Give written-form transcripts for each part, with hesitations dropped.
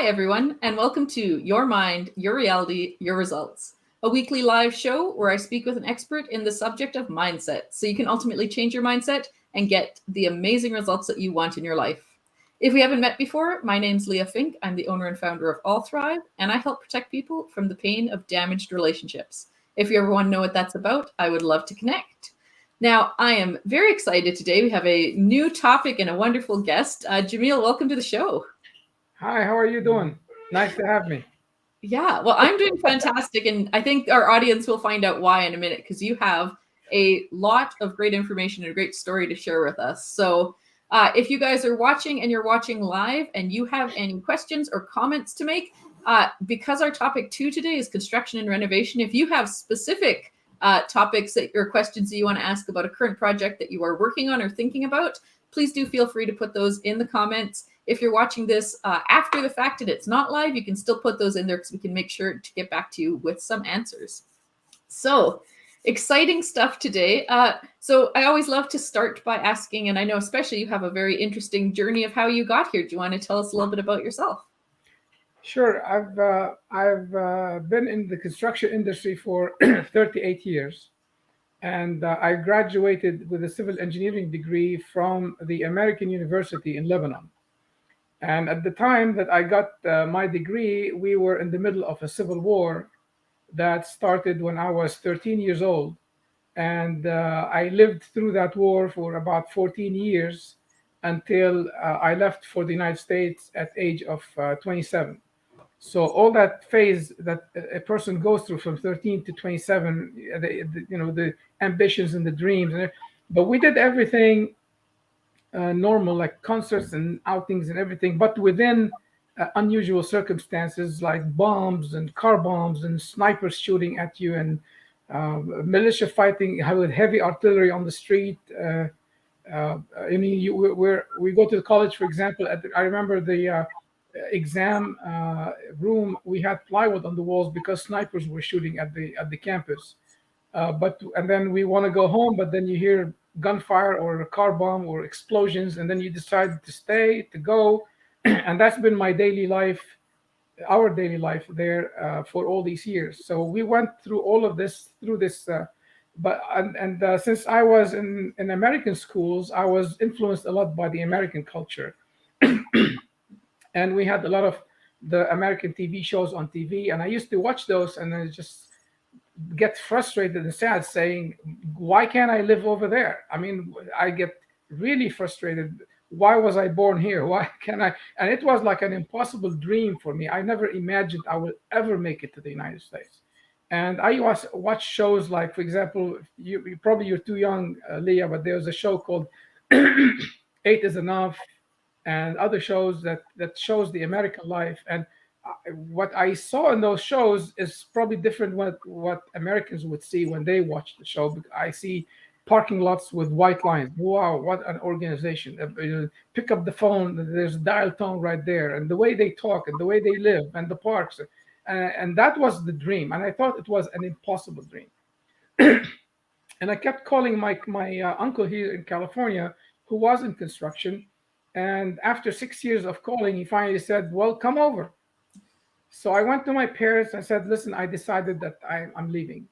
Hi, everyone, and welcome to Your Mind, Your Reality, Your Results, a weekly live show where I speak with an expert in the subject of mindset so you can ultimately change your mindset and get the amazing results that you want in your life. If we haven't met before, my name's Leah Fink. I'm the owner and founder of All Thrive, and I help protect people from the pain of damaged relationships. If you ever want to know what that's about, I would love to connect. Now, I am very excited today. We have a new topic and a wonderful guest. Jamil, welcome to the show. Hi, how are you doing? Nice to have me. Yeah, well, I'm doing fantastic, and I think our audience will find out why in a minute because you have a lot of great information and a great story to share with us. So, if you guys are watching and you're watching live and you have any questions or comments to make, because our topic two today is construction and renovation, if you have specific topics that or questions that you want to ask about a current project that you are working on or thinking about, please do feel free to put those in the comments. If you're watching this after the fact and it's not live, you can still put those in there because we can make sure to get back to you with some answers. So, exciting stuff today. So I always love to start by asking, and I know especially you have a very interesting journey of how you got here. Do you want to tell us a little bit about yourself? Sure, I've been in the construction industry for 38 years, and I graduated with a civil engineering degree from the American University in Lebanon. And at the time that I got my degree, we were in the middle of a civil war that started when I was 13 years old, and I lived through that war for about 14 years until I left for the United States at age of 27. So all that phase that a person goes through from 13 to 27, the ambitions and the dreams, but we did everything normal, like concerts and outings and everything, but within unusual circumstances like bombs and car bombs and snipers shooting at you and militia fighting with heavy artillery on the street. I mean, we go to the college, for example. I remember the exam room. We had plywood on the walls because snipers were shooting at the campus. But and then we want to go home, but then you hear gunfire or a car bomb or explosions, and then you decide to stay, to go, and that's been my daily life, our daily life there for all these years. So we went through all of this through this. But since I was in American schools, I was influenced a lot by the American culture, and we had a lot of the American TV shows on TV, and I used to watch those, and I just get frustrated and sad saying, why can't I live over there? I mean, I get really frustrated. Why was I born here? Why can't I? And it was like an impossible dream for me. I never imagined I would ever make it to the United States. And I watch shows like, for example, probably you're too young, Leah, but there was a show called Eight is Enough, and other shows that shows the American life. And what I saw in those shows is probably different what Americans would see when they watch the show. I see parking lots with white lines. Wow, what an organization! Pick up the phone. There's a dial tone right there, and the way they talk, and the way they live, and the parks, and that was the dream. And I thought it was an impossible dream. And I kept calling my uncle here in California, who was in construction. And after 6 years of calling, he finally said, "Well, come over." So I went to my parents and said, "Listen, I decided that I'm leaving."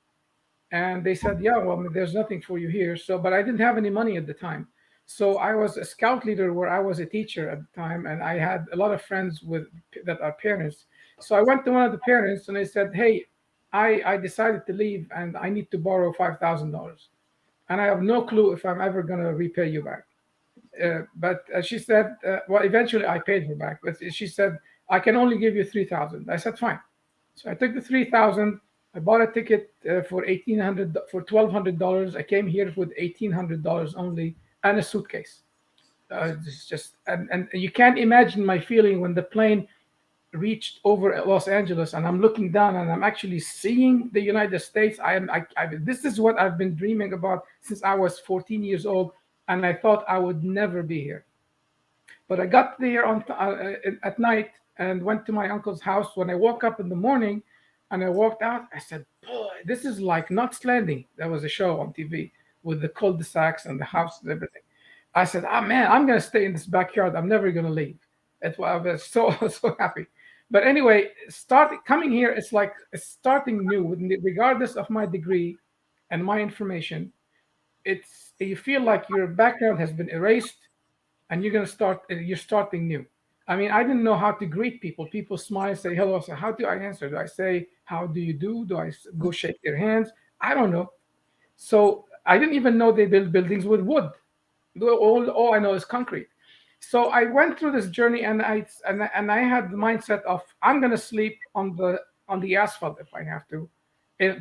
And they said, "Yeah, well, there's nothing for you here." So, but I didn't have any money at the time. So I was a scout leader where I was a teacher at the time, and I had a lot of friends with that are parents. So I went to one of the parents and I said, "Hey, I decided to leave and I need to borrow $5,000, and I have no clue if I'm ever going to repay you back." But she said, well, eventually I paid her back. But she said, "I can only give you 3,000." I said, "Fine." So I took the 3,000. I bought a ticket for $1,200. I came here with $1,800 only and a suitcase. It's just and you can't imagine my feeling when the plane reached over Los Angeles and I'm looking down and I'm actually seeing the United States. This is what I've been dreaming about since I was 14 years old, and I thought I would never be here. But I got there at night and went to my uncle's house. When I woke up in the morning and I walked out, I said, "Boy, this is like Knots Landing." That was a show on TV with the cul-de-sacs and the house and everything. I said, "Ah, man, I'm going to stay in this backyard. I'm never going to leave." I was so, so happy. But anyway, start coming here, it's like starting new, regardless of my degree and my information. It's, you feel like your background has been erased, and you're gonna start. You're starting new. I mean, I didn't know how to greet people. People smile, say hello. So how do I answer? Do I say how do you do? Do I go shake their hands? I don't know. So I didn't even know they build buildings with wood. All I know is concrete. So I went through this journey, and I had the mindset of I'm gonna sleep on the asphalt if I have to,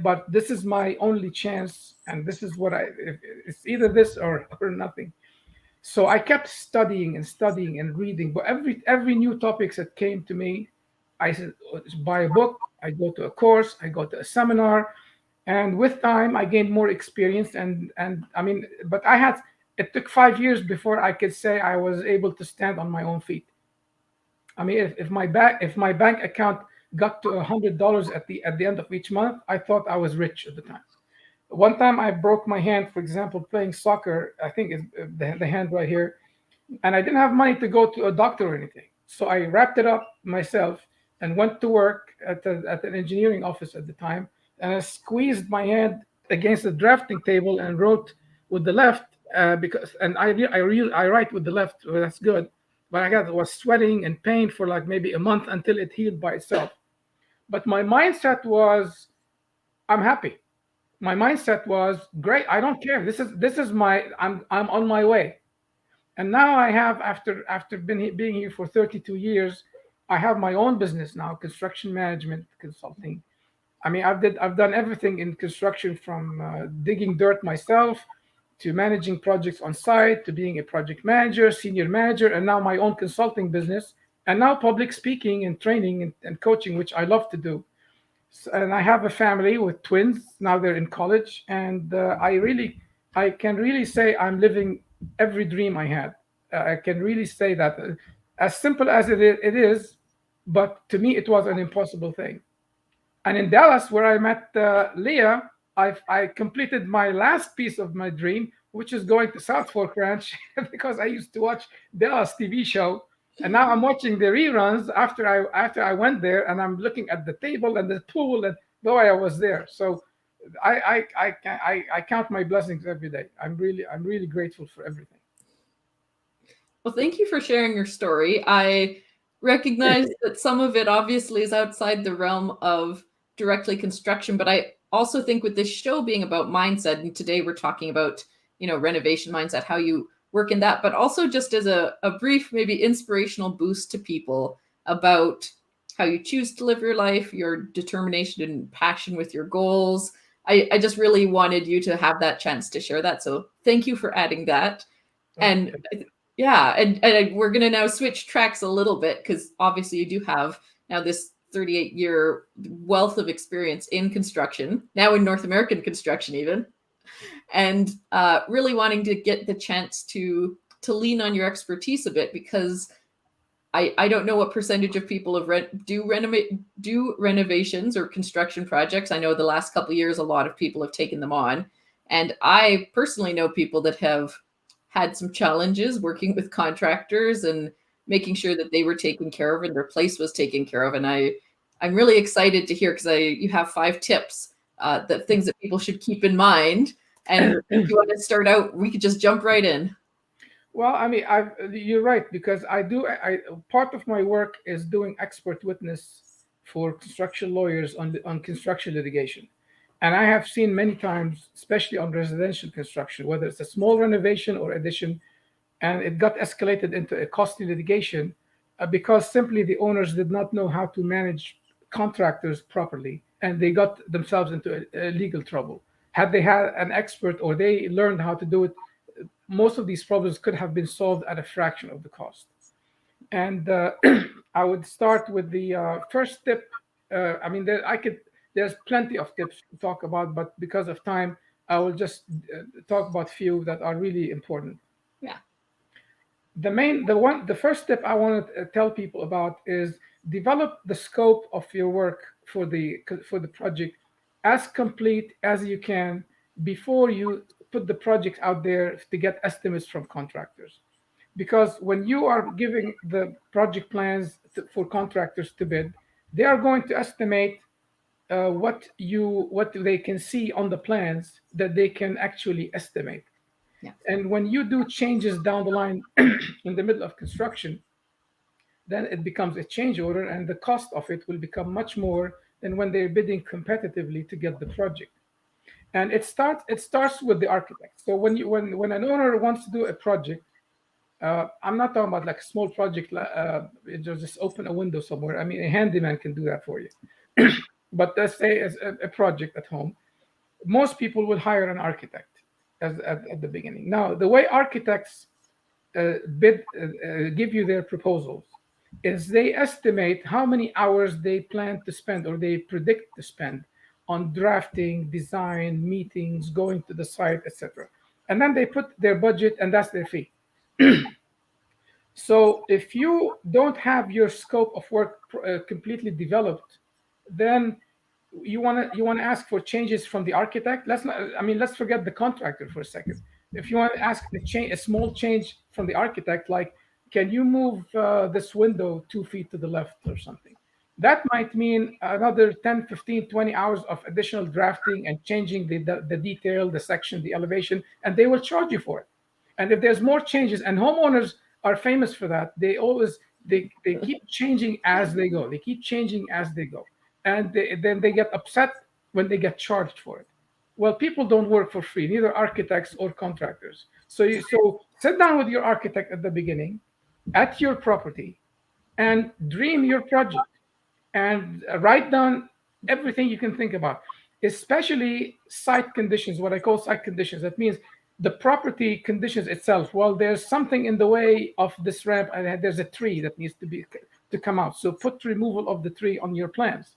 but this is my only chance, and this is what it's either this or nothing. So I kept studying and studying and reading, but every new topics that came to me, I said, buy a book, I go to a course, I go to a seminar, and with time I gained more experience. And I mean, but I had, it took 5 years before I could say I was able to stand on my own feet. I mean, if my bank account got to $100 at the end of each month, I thought I was rich at the time. One time I broke my hand, for example, playing soccer. I think it's the hand right here, and I didn't have money to go to a doctor or anything. So I wrapped it up myself and went to work at an engineering office at the time. And I squeezed my hand against the drafting table and wrote with the left, because and I write with the left. Well, that's good, but was sweating and pain for like maybe a month until it healed by itself. But my mindset was, I'm happy. My mindset was great. I don't care. This is my, I'm on my way. And now I have, after being here for 32 years, I have my own business now, construction management consulting. I mean, I've done everything in construction, from digging dirt myself to managing projects on site to being a project manager, senior manager, and now my own consulting business, and now public speaking and training and coaching, which I love to do. And I have a family with twins. Now they're in college, and I can really say I'm living every dream I had. I can really say that, as simple as it is, but to me it was an impossible thing. And in Dallas, where I met Leah, I completed my last piece of my dream, which is going to South Fork Ranch because I used to watch Dallas TV show, and now I'm watching the reruns after I went there, and I'm looking at the table and the pool, and though I was there. So I count my blessings every day. I'm really grateful for everything. Well, thank you for sharing your story. I recognize that some of it obviously is outside the realm of directly construction, but I also think with this show being about mindset, and today we're talking about, renovation mindset, how you work in that, but also just as a brief, maybe inspirational boost to people about how you choose to live your life, your determination and passion with your goals. I just really wanted you to have that chance to share that. So thank you for adding that. And Okay. yeah, and we're going to now switch tracks a little bit because obviously you do have now this 38-year wealth of experience in construction, now in North American construction even, and really wanting to get the chance to lean on your expertise a bit because I don't know what percentage of people have do renovations or construction projects. I know the last couple of years a lot of people have taken them on, and I personally know people that have had some challenges working with contractors and making sure that they were taken care of and their place was taken care of. And I'm really excited to hear because you have 5 tips, that things that people should keep in mind. And if you want to start out, we could just jump right in. Well, I mean, you're right, because part of my work is doing expert witness for construction lawyers on construction litigation, and I have seen many times, especially on residential construction, whether it's a small renovation or addition, and it got escalated into a costly litigation, because simply the owners did not know how to manage contractors properly, and they got themselves into a legal trouble. Had they had an expert, or they learned how to do it, most of these problems could have been solved at a fraction of the cost. And I would start with the first tip. I mean, there's plenty of tips to talk about, but because of time, I will just talk about few that are really important. Yeah. The first step I want to tell people about is develop the scope of your work for the project as complete as you can before you put the project out there to get estimates from contractors. Because when you are giving the project plans for contractors to bid, they are going to estimate what they can see on the plans that they can actually estimate. Yeah. And when you do changes down the line in the middle of construction, then it becomes a change order, and the cost of it will become much more than when they're bidding competitively to get the project. And it starts with the architect. So when an owner wants to do a project, I'm not talking about like a small project, just open a window somewhere. I mean, a handyman can do that for you. But let's say as a project at home, most people will hire an architect at the beginning. Now, the way architects give you their proposals is they estimate how many hours they plan to spend or they predict to spend on drafting, design, meetings, going to the site, etc. And then they put their budget, and that's their fee. So if you don't have your scope of work completely developed, then you want to ask for changes from the architect. Let's not, I mean, let's forget the contractor for a second. If you want to ask a small change from the architect, like, can you move this window 2 feet to the left or something, that might mean another 10, 15, 20 hours of additional drafting and changing the detail, the section, the elevation, and they will charge you for it. And if there's more changes, and homeowners are famous for that, they keep changing as they go. They keep changing as they go, and then they get upset when they get charged for it. Well, people don't work for free, neither architects or contractors. So sit down with your architect at the beginning, at your property, and dream your project, and write down everything you can think about, especially site conditions, what I call site conditions. That means the property conditions itself. Well, there's something in the way of this ramp, and there's a tree that needs to come out. So put removal of the tree on your plans,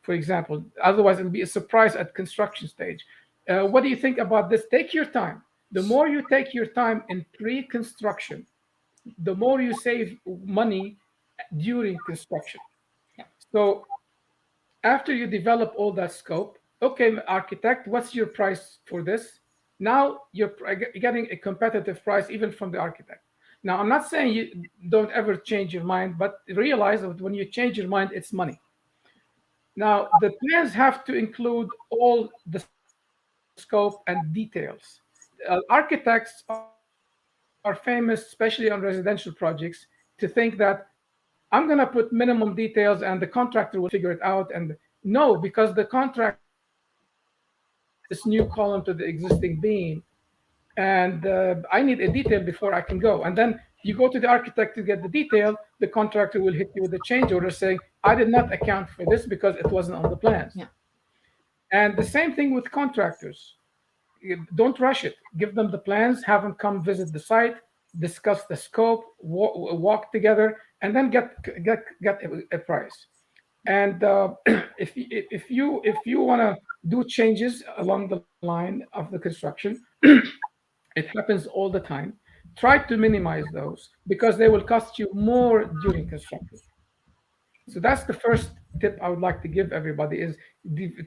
for example. Otherwise, it'll be a surprise at construction stage. What do you think about this? Take your time. The more you take your time in pre-construction, the more you save money during construction. Yeah. So after you develop all that scope, okay, architect, what's your price for this? Now you're getting a competitive price even from the architect. Now, I'm not saying you don't ever change your mind, but realize that when you change your mind, it's money. Now, the plans have to include all the scope and details. Architects are famous, especially on residential projects, to think that I'm going to put minimum details and the contractor will figure it out. And no, because the contractor will say, I need this new column to the existing beam, and I need a detail before I can go. And then you go to the architect to get the detail, the contractor will hit you with a change order saying, I did not account for this because it wasn't on the plans. Yeah. And the same thing with contractors. Don't rush it. Give them the plans, have them come visit the site, discuss the scope, walk together, and then get a price. And if you want to do changes along the line of the construction, it happens all the time. Try to minimize those because they will cost you more during construction. So that's the first tip I would like to give everybody is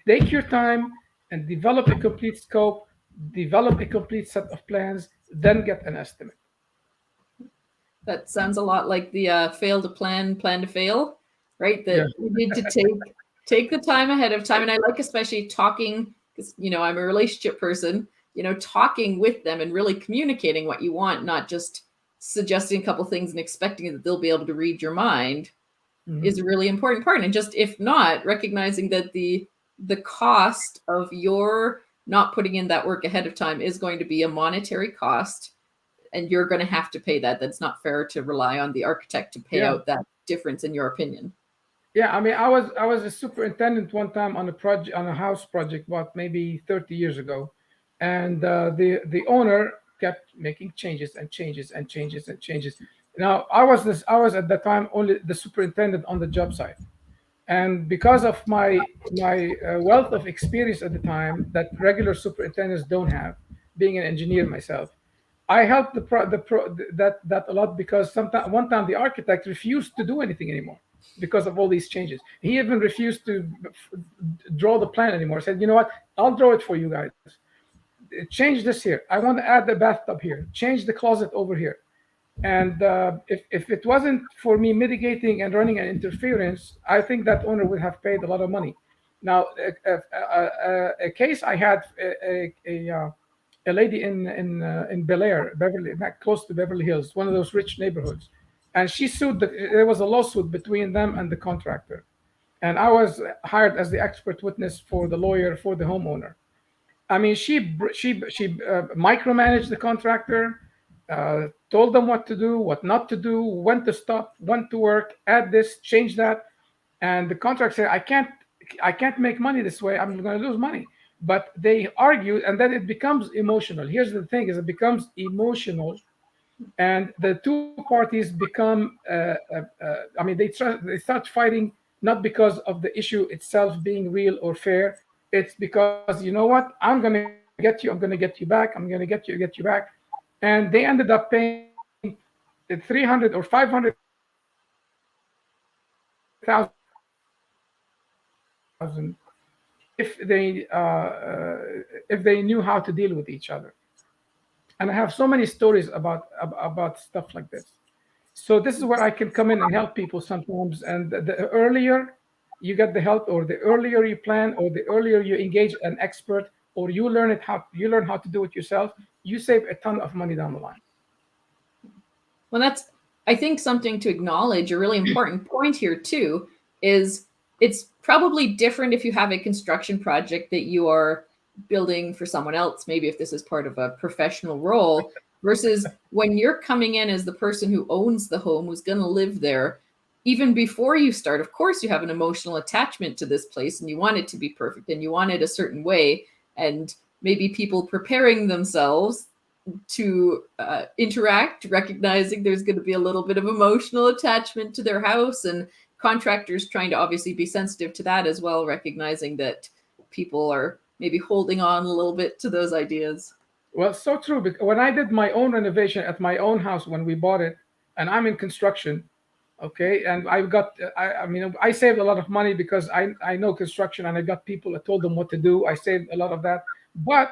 take your time and develop a complete scope, develop a complete set of plans, then get an estimate. That sounds a lot like the fail to plan, plan to fail, right? Yeah. That you need to take the time ahead of time. And I like especially talking, because I'm a relationship person, talking with them and really communicating what you want, not just suggesting a couple things and expecting that they'll be able to read your mind is a really important part. And just if not, recognizing that the cost of your not putting in that work ahead of time is going to be a monetary cost, and you're going to have to pay that. That's not fair to rely on the architect to pay out that difference, in your opinion. Yeah, I mean, I was a superintendent one time on a house project about maybe 30 years ago, and the owner kept making changes and changes and changes and changes. Now I was at that time only the superintendent on the job site, and because of my wealth of experience at the time that regular superintendents don't have, being an engineer myself, I helped that a lot because sometime one time the architect refused to do anything anymore because of all these changes. He even refused to draw the plan anymore. Said, you know what? I'll draw it for you guys. Change this here. I want to add the bathtub here. Change the closet over here. And if it wasn't for me mitigating and running an interference, I think that owner would have paid a lot of money. Now, a case I had, a lady in Bel Air, Beverly, not close to Beverly Hills, one of those rich neighborhoods, and she sued. There was a lawsuit between them and the contractor, and I was hired as the expert witness for the lawyer for the homeowner. I mean, she micromanaged the contractor, told them what to do, what not to do, when to stop, when to work, add this, change that, and the contractor said, I can't make money this way. I'm going to lose money. But they argue, and then it becomes emotional. Here's the thing: is it becomes emotional, and the two parties become I mean they start fighting, not because of the issue itself being real or fair. It's because, you know what, I'm going to get you, I'm going to get you back, I'm going to get you back. And they ended up paying 300 or 500,000 if they knew how to deal with each other. And I have so many stories about stuff like this. So this is where I can come in and help people sometimes. And the earlier you get the help, or the earlier you plan, or the earlier you engage an expert, or you learn how to do it yourself, you save a ton of money down the line. Well, that's, I think, something to acknowledge. A really important point here, too, is it's probably different if you have a construction project that you are building for someone else, maybe if this is part of a professional role, versus when you're coming in as the person who owns the home, who's going to live there. Even before you start, of course, you have an emotional attachment to this place and you want it to be perfect and you want it a certain way. And maybe people preparing themselves to interact, recognizing there's going to be a little bit of emotional attachment to their house, and contractors trying to obviously be sensitive to that as well, recognizing that people are maybe holding on a little bit to those ideas. Well, so true. Because when I did my own renovation at my own house when we bought it, and I'm in construction, okay, and I mean, I saved a lot of money because I know construction, and I got people. I told them what to do. I saved a lot of that. But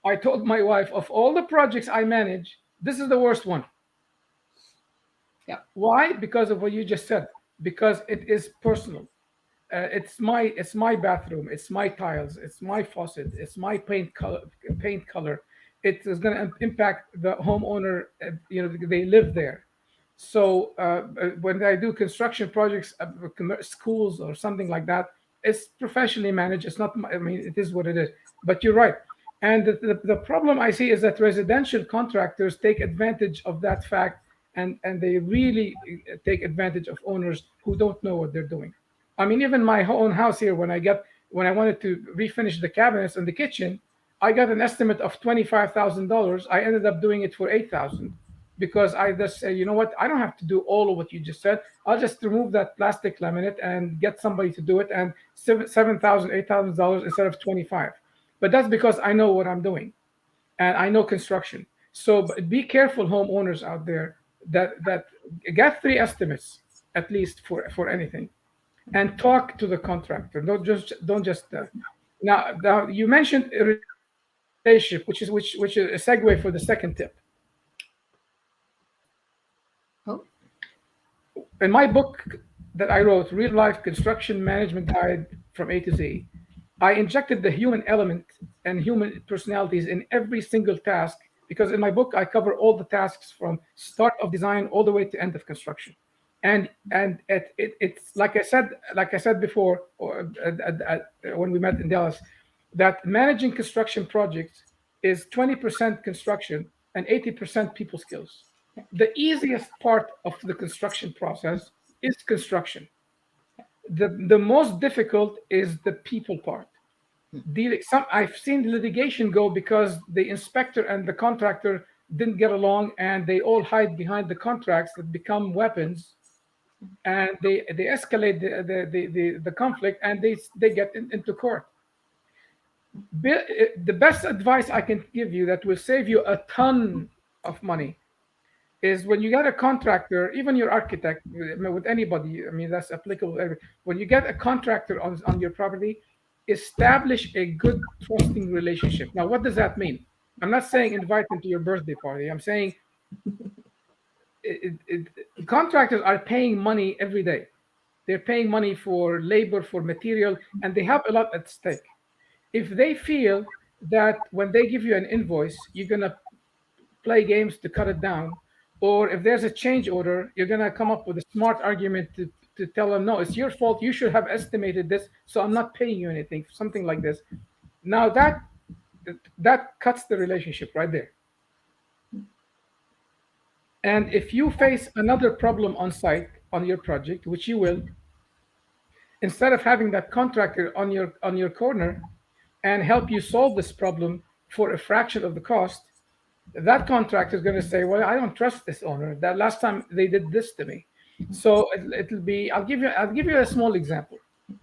I told my wife, of all the projects I manage, this is the worst one. Yeah. Why? Because of what you just said. Because it is personal. It's my bathroom, it's my tiles, it's my faucet, it's my paint color. It is going to impact the homeowner. They live there. So when I do construction projects, schools or something like that, it's professionally managed. It's not, I mean, it is what it is. But you're right. And the problem I see is that residential contractors take advantage of that fact, and they really take advantage of owners who don't know what they're doing. I mean, even my own house here, when I wanted to refinish the cabinets and the kitchen, I got an estimate of $25,000. I ended up doing it for 8,000 because I just say, you know what, I don't have to do all of what you just said. I'll just remove that plastic laminate and get somebody to do it, and $7,000, $8,000 instead of 25. But that's because I know what I'm doing and I know construction. So be careful, homeowners out there, that get three estimates at least for anything, and talk to the contractor. Don't just now you mentioned a relationship, which is a segue for the second tip. Oh, In my book that I wrote, Real Life Construction Management Guide from A to Z, I injected the human element and human personalities in every single task, because in my book I cover all the tasks from start of design all the way to end of construction. And it's like I said before, when we met in Dallas, that managing construction projects is 20% construction and 80% people skills. The easiest part of the construction process is construction. The most difficult is the people part. I've seen litigation go because the inspector and the contractor didn't get along, and they all hide behind the contracts that become weapons, and they escalate the conflict, and they get into court. The best advice I can give you that will save you a ton of money is, when you get a contractor, even your architect, with anybody, I mean, that's applicable. When you get a contractor on your property, establish a good trusting relationship. Now, what does that mean? I'm not saying invite them to your birthday party. I'm saying contractors are paying money every day. They're paying money for labor, for material, and they have a lot at stake. If they feel that when they give you an invoice, you're gonna play games to cut it down, or if there's a change order, you're gonna come up with a smart argument to tell them, no, it's your fault. You should have estimated this, so I'm not paying you anything. Something like this. Now that cuts the relationship right there. And if you face another problem on site on your project, which you will, instead of having that contractor on your corner and help you solve this problem for a fraction of the cost, that contractor is going to say, well, I don't trust this owner. That last time they did this to me. So it'll be, I'll give you a small example.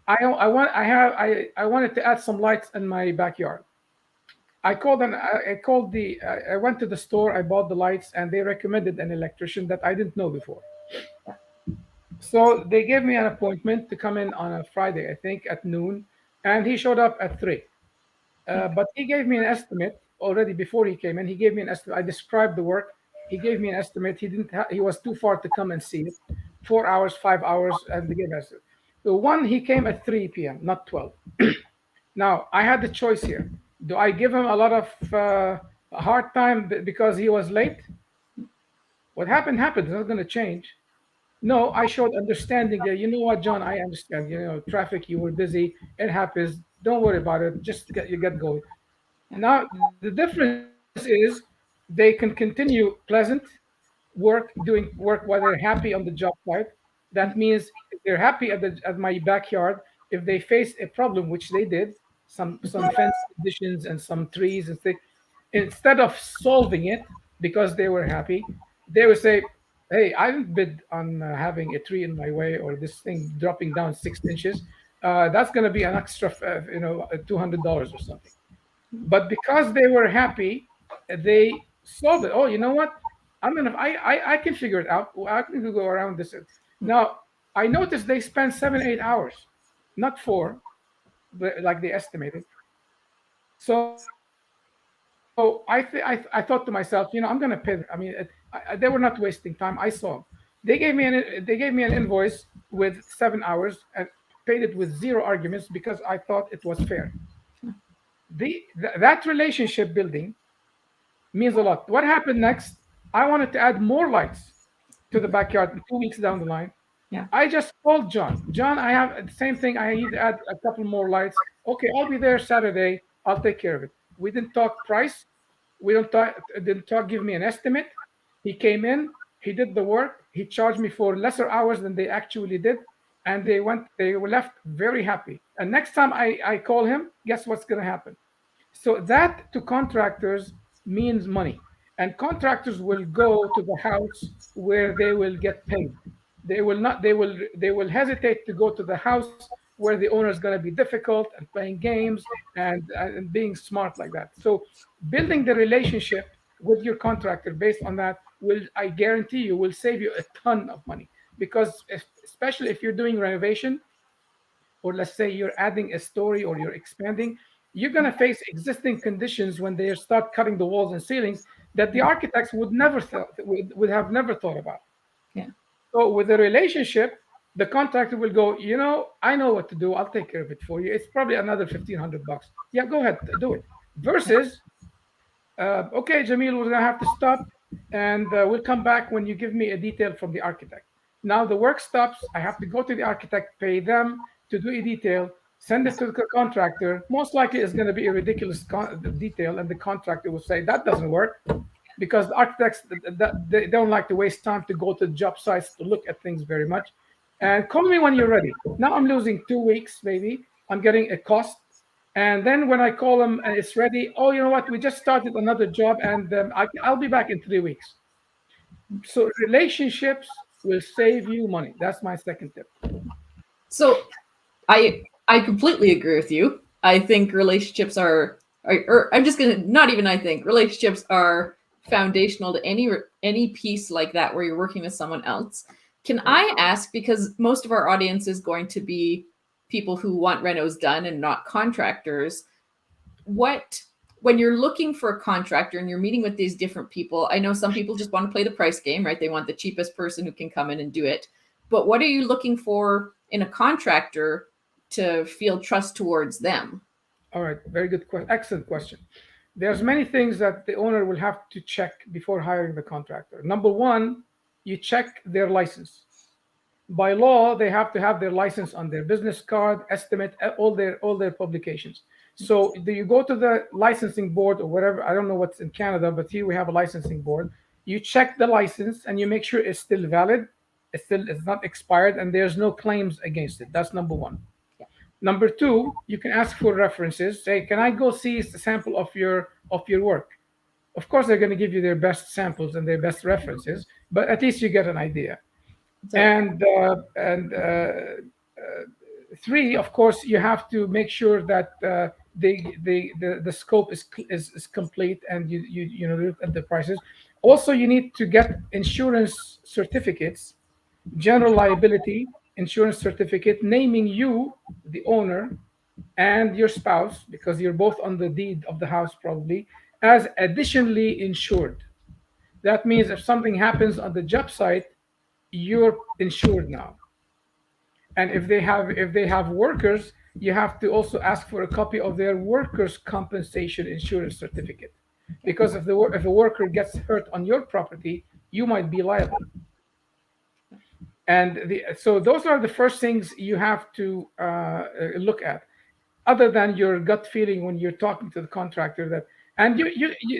I wanted to add some lights in my backyard. I went to the store, I bought the lights, and they recommended an electrician that I didn't know before. So they gave me an appointment to come in on a Friday, I think, at noon, and he showed up at 3. But he gave me an estimate already before he came in. He gave me an estimate. I described the work. He gave me an estimate. He was too far to come and see it. 4 hours, 5 hours, and they gave us. The one he came at 3 p.m., not 12. Now I had the choice here. Do I give him a lot of a hard time because he was late? What happened happened. It's not going to change. No, I showed understanding that, you know what, John, I understand. You know, traffic, you were busy. It happens. Don't worry about it. Just get going. Now, the difference is they can continue pleasant doing work while they're happy on the job site. That means if they're happy at my backyard, if they face a problem, which they did, some fence conditions and some trees and things, instead of solving it because they were happy, they would say, "Hey, I didn't bid on having a tree in my way or this thing dropping down 6 inches. That's going to be an extra, $200 or something." But because they were happy, they solved it. Oh, you know what? I can figure it out. I can go around this. Now I noticed they spent 7 8 hours, not 4, but like they estimated. So I thought to myself, I'm going to pay. I mean, they were not wasting time. I saw them. They gave me an invoice with 7 hours and paid it with zero arguments because I thought it was fair. That relationship building means a lot. What happened next? I wanted to add more lights to the backyard 2 weeks down the line. Yeah. I just called John. John, I have the same thing. I need to add a couple more lights. Okay, I'll be there Saturday. I'll take care of it. We didn't talk price. We don't talk. Didn't talk. Give me an estimate. He came in. He did the work. He charged me for lesser hours than they actually did, and they went. They were left very happy. And next time I call him, guess what's going to happen? So that to contractors means money. And contractors will go to the house where they will get paid. They will not, they will hesitate to go to the house where the owner is going to be difficult and playing games and being smart like that. So building the relationship with your contractor based on that will, I guarantee you, will save you a ton of money. Because especially if you're doing renovation, or let's say you're adding a story or you're expanding, you're going to face existing conditions when they start cutting the walls and ceilings that the architects would have never thought about. Yeah. So with the relationship, the contractor will go, I know what to do. I'll take care of it for you. It's probably another $1,500. Yeah, go ahead, do it. Versus, okay, Jamil, we're gonna have to stop, and we'll come back when you give me a detail from the architect. Now the work stops. I have to go to the architect, pay them to do a detail, send it to the contractor. Most likely, it's going to be a ridiculous detail, and the contractor will say that doesn't work because the architects they don't like to waste time to go to job sites to look at things very much. And call me when you're ready. Now I'm losing 2 weeks, maybe. I'm getting a cost. And then when I call them and it's ready, oh, you know what? We just started another job, and I'll be back in 3 weeks. So relationships will save you money. That's my second tip. So I completely agree with you. I think relationships or I'm just gonna not even I think relationships are foundational to any piece like that where you're working with someone else. Can I ask, because most of our audience is going to be people who want renos done and not contractors, what when you're looking for a contractor and you're meeting with these different people, I know some people just want to play the price game, right? They want the cheapest person who can come in and do it. But what are you looking for in a contractor to feel trust towards them? All right, very good question. Excellent question. There's many things that the owner will have to check before hiring the contractor. Number one, you check their license. By law, they have to have their license on their business card, estimate, all their publications. So do you go to the licensing board or whatever? I don't know what's in Canada, but here we have a licensing board. You check the license and you make sure it's still valid, it's not expired, and there's no claims against it. That's number one. Number two, you can ask for references. Say, can I go see a sample of your work? Of course, they're going to give you their best samples and their best references, but at least you get an idea. And three, of course, you have to make sure that the scope is complete, and you look at the prices. Also, you need to get insurance certificates, general liability insurance certificate naming you, the owner, and your spouse, because you're both on the deed of the house probably, as additionally insured. That means if something happens on the job site, you're insured now. And if they have workers, you have to also ask for a copy of their workers' compensation insurance certificate, because if a worker gets hurt on your property, you might be liable. And so those are the first things you have to look at, other than your gut feeling when you're talking to the contractor. And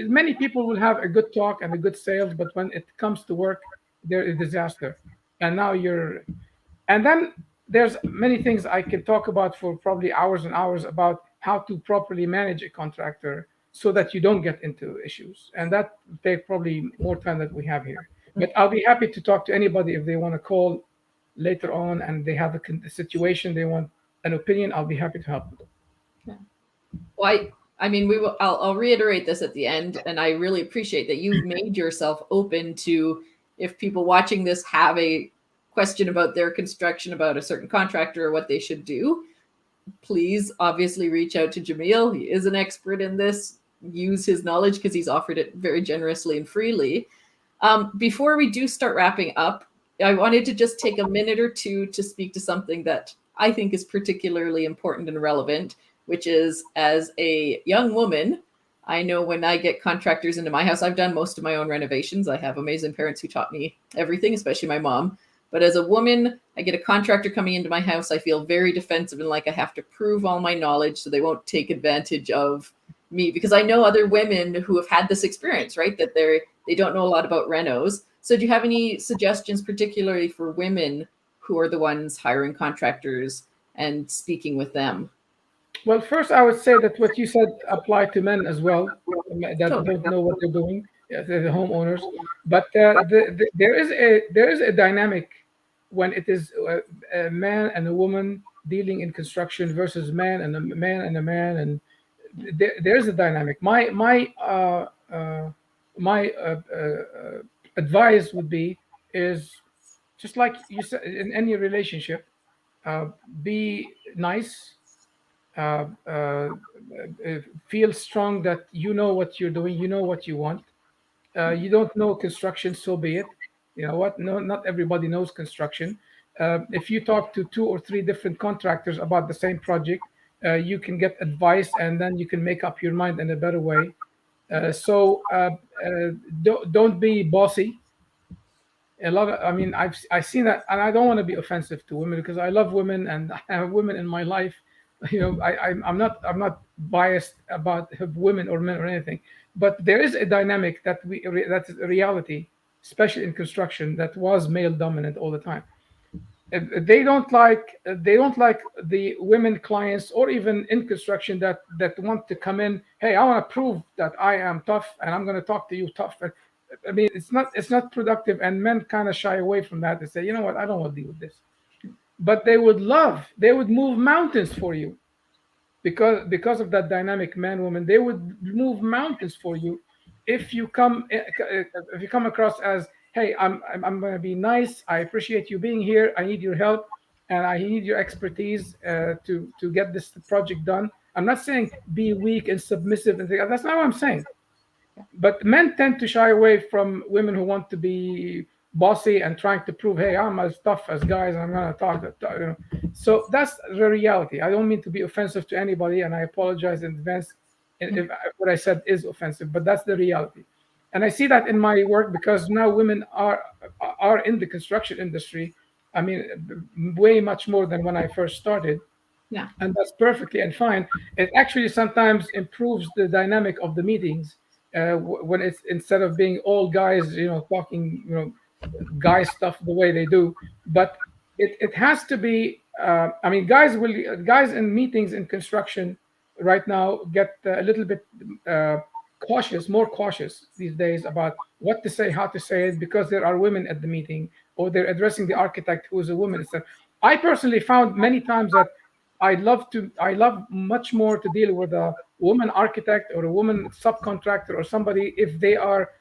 many people will have a good talk and a good sales, but when it comes to work, they're a disaster. And now and then there's many things I can talk about for probably hours and hours about how to properly manage a contractor so that you don't get into issues. And that take probably more time than we have here. But I'll be happy to talk to anybody if they want to call later on and they have a situation, they want an opinion. I'll be happy to help them. Well, I mean, I'll reiterate this at the end, and I really appreciate that you've made yourself open to, if people watching this have a question about their construction, about a certain contractor or what they should do, please obviously reach out to Jamil. He is an expert in this. Use his knowledge because he's offered it very generously and freely. Before we do start wrapping up, I wanted to just take a minute or two to speak to something that I think is particularly important and relevant, which is, as a young woman, I know when I get contractors into my house, I've done most of my own renovations. I have amazing parents who taught me everything, especially my mom. But as a woman, I get a contractor coming into my house, I feel very defensive and like I have to prove all my knowledge so they won't take advantage of me, because I know other women who have had this experience, right? That they don't know a lot about renos. So do you have any suggestions, particularly for women who are the ones hiring contractors and speaking with them? Well, first, I would say that what you said apply to men as well, that don't know what they're doing, the homeowners. But there is a dynamic when it is a man and a woman dealing in construction versus man and a man and a man, and there's a dynamic. My advice would be is just like you said in any relationship, be nice, uh, uh, feel strong that you know what you're doing, you know what you want. You don't know construction, so be it. You know what? No, not everybody knows construction. If you talk to two or three different contractors about the same project, you can get advice, and then you can make up your mind in a better way. Don't be bossy. I mean, I've seen that, and I don't want to be offensive to women because I love women and I have women in my life. I'm not biased about women or men or anything, but there is a dynamic that is a reality, especially in construction, that was male dominant all the time. They don't like the women clients, or even in construction, that want to come in. Hey, I want to prove that I am tough and I'm going to talk to you tough. I mean, it's not productive, and men kind of shy away from that. They say, you know what, I don't want to deal with this. But they would move mountains for you, because of that dynamic man woman. They would move mountains for you if you come across as, hey, I'm going to be nice, I appreciate you being here, I need your help, and I need your expertise to get this project done. I'm not saying be weak and submissive and things. That's not what I'm saying. But men tend to shy away from women who want to be bossy and trying to prove, hey, I'm as tough as guys. I'm gonna talk. So that's the reality. I don't mean to be offensive to anybody, and I apologize in advance if what I said is offensive. But that's the reality, and I see that in my work because now women are in the construction industry. I mean, way much more than when I first started, Yeah. and that's perfectly and fine. It actually sometimes improves the dynamic of the meetings when it's instead of being all guys, talking, guy stuff the way they do. But it has to be. I mean, guys in meetings in construction right now get a little bit uh, more cautious these days about what to say, how to say it, because there are women at the meeting or they're addressing the architect who is a woman. So I personally found many times that I love much more to deal with a woman architect or a woman subcontractor or somebody if they are,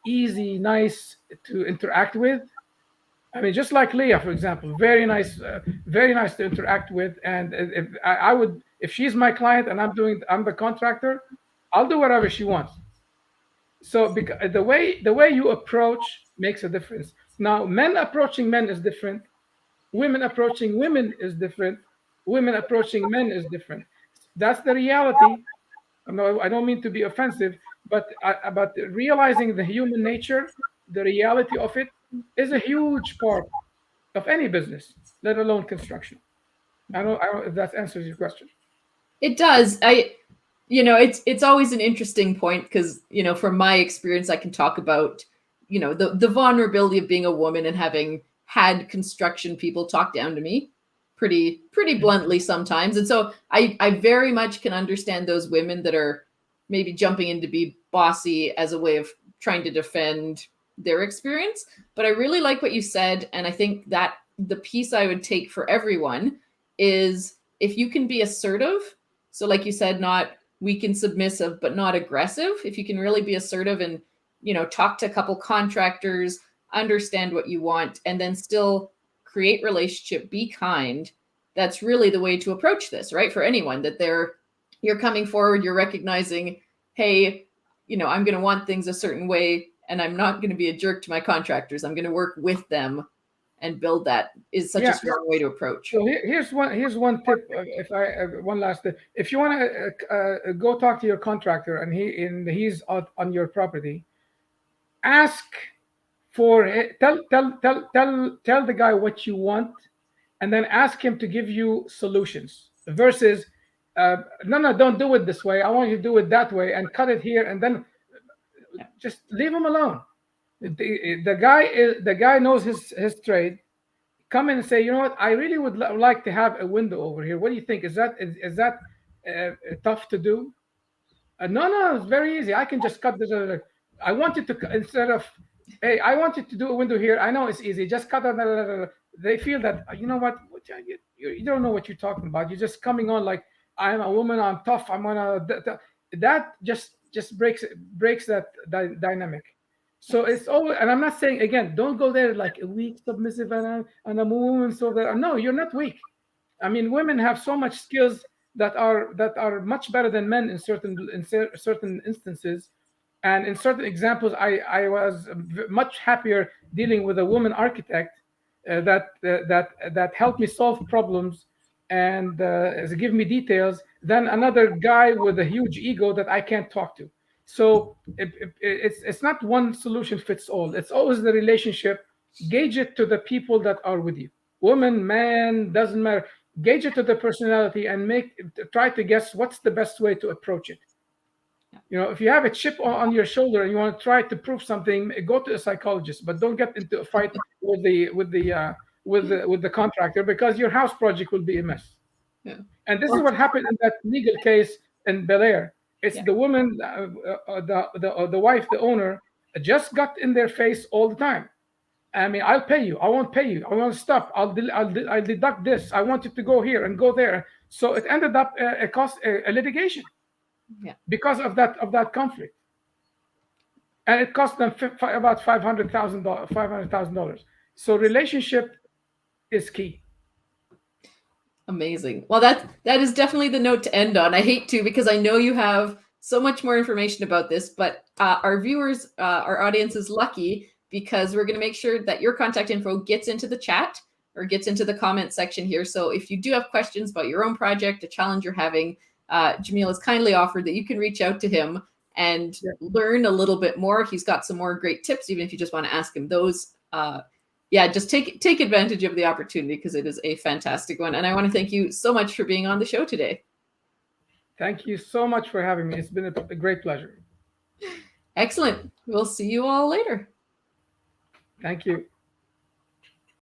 easy, nice to interact with. I mean, just like Leah, for example, very nice to interact with. And if I would, if she's my client and I'm the contractor, I'll do whatever she wants. So because the way you approach makes a difference. Now, men approaching men is different. Women approaching women is different. Women approaching men is different. That's the reality. No, I don't mean to be offensive, but realizing the human nature, the reality of it, is a huge part of any business, let alone construction. I don't if that answers your question. It does. It's always an interesting point because, from my experience, I can talk about, the vulnerability of being a woman and having had construction people talk down to me pretty bluntly sometimes. And so I very much can understand those women that are maybe jumping in to be bossy as a way of trying to defend their experience. But I really like what you said. And I think that the piece I would take for everyone is if you can be assertive. So, like you said, not weak and submissive, but not aggressive. If you can really be assertive and, talk to a couple contractors, understand what you want, and then still create relationship, be kind. That's really the way to approach this, right? For anyone that you're coming forward, you're recognizing, hey, I'm going to want things a certain way, and I'm not going to be a jerk to my contractors. I'm going to work with them and build that is such a Yeah. strong way to approach. So here's one tip. If I one last tip. If you want to go talk to your contractor and he's out on your property, ask for tell the guy what you want, and then ask him to give you solutions versus no, don't do it this way, I want you to do it that way, and cut it here, and then just leave him alone. The guy knows his trade. Come in and say, you know what, I really would like to have a window over here. What do you think? Is that tough to do? No, it's very easy. I can just cut this. I want you to instead of, hey, I want you to do a window here. I know it's easy. Just cut it. They feel that you know what you don't know what you're talking about. You're just coming on like I'm a woman. I'm tough. I'm gonna that just breaks that dynamic. So it's always, and I'm not saying again, don't go there like a weak, submissive, and I'm a woman. So that no, you're not weak. I mean, women have so much skills that are much better than men in certain instances, and in certain examples, I was much happier dealing with a woman architect that helped me solve problems and give me details than another guy with a huge ego that I can't talk to. So it's not one solution fits all. It's always the relationship. Gauge it to the people that are with you. Woman, man, doesn't matter. Gauge it to the personality and try to guess what's the best way to approach it. If you have a chip on your shoulder and you want to try to prove something, go to a psychologist, but don't get into a fight with the contractor, because your house project will be a mess. Yeah. And this is what happened in that legal case in Bel Air. It's Yeah. the woman, the wife, the owner, just got in their face all the time. I mean, I'll pay you. I won't pay you. I want to stop. I'll deduct this. I want you to go here and go there. So it ended up a litigation. Yeah. Because of that conflict, and it cost them about $500,000. So relationship is key. Amazing. Well, that is definitely the note to end on. I hate to, because I know you have so much more information about this, but our viewers, our audience is lucky, because we're going to make sure that your contact info gets into the chat or gets into the comment section here. So if you do have questions about your own project, a challenge you're having, Jamil has kindly offered that you can reach out to him and learn a little bit more. He's got some more great tips, even if you just want to ask him those. Yeah, just take advantage of the opportunity, because it is a fantastic one. And I want to thank you so much for being on the show today. Thank you so much for having me. It's been a great pleasure. Excellent. We'll see you all later. Thank you.